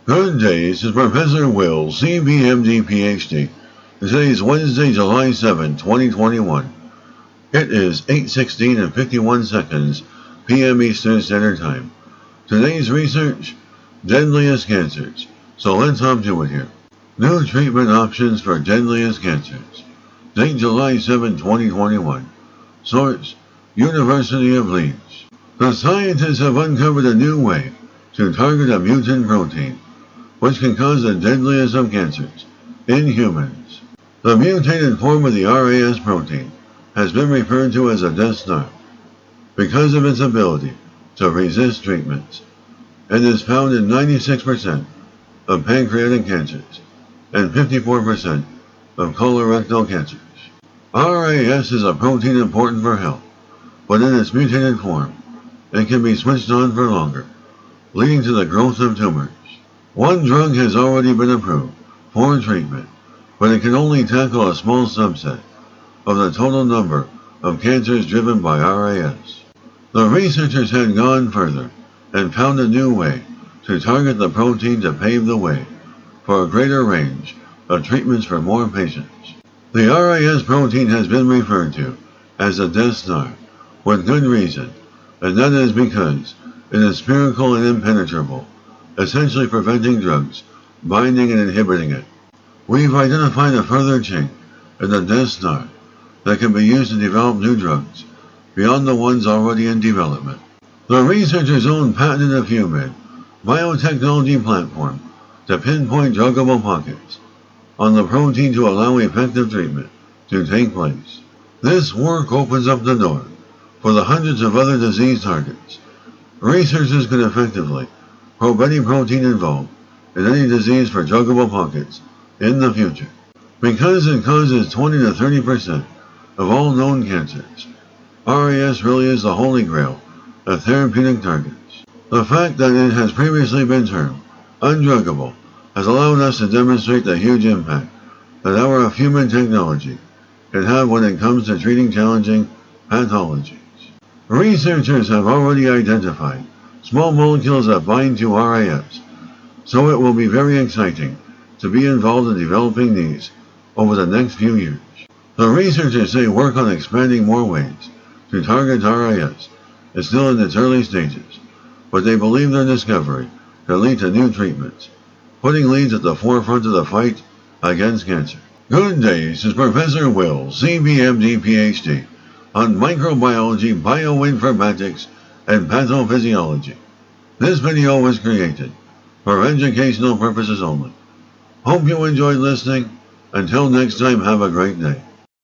Good day, this is Professor Will, CBMD PhD. Today is Wednesday, July 7, 2021. It is 8:16 and 51 seconds p.m. Eastern Standard Time. Today's research, deadliest cancers. So let's hop to it here. New treatment options for deadliest cancers. Date July 7, 2021. Source, University of Leeds. The scientists have uncovered a new way to target a mutant protein, which can cause the deadliest of cancers in humans. The mutated form of the RAS protein has been referred to as a Death Star because of its ability to resist treatments and is found in 96% of pancreatic cancers and 54% of colorectal cancers. RAS is a protein important for health, but in its mutated form, it can be switched on for longer, leading to the growth of tumors. One drug has already been approved for treatment, but it can only tackle a small subset of the total number of cancers driven by RAS. The researchers had gone further and found a new way to target the protein to pave the way for a greater range of treatments for more patients. The RAS protein has been referred to as a Death Star with good reason, and that is because it is spherical and impenetrable, essentially preventing drugs binding and inhibiting it. We've identified a further chink in the Death Star that can be used to develop new drugs beyond the ones already in development. The researchers own patented a human biotechnology platform to pinpoint druggable pockets on the protein to allow effective treatment to take place. This work opens up the door for the hundreds of other disease targets. Researchers can effectively probe any protein involved in any disease for druggable pockets in the future. Because it causes 20 to 30% of all known cancers, RAS really is the holy grail of therapeutic targets. The fact that it has previously been termed undruggable has allowed us to demonstrate the huge impact that our human technology can have when it comes to treating challenging pathologies. Researchers have already identified small molecules that bind to RAS, so it will be very exciting to be involved in developing these over the next few years. The researchers say work on expanding more ways to target RAS is still in its early stages, but they believe their discovery can lead to new treatments, putting Leeds at the forefront of the fight against cancer. Good day, this is Professor Will, CBMD PhD, on microbiology, bioinformatics, and pathophysiology. This video was created for educational purposes only. Hope you enjoyed listening. Until next time, have a great day.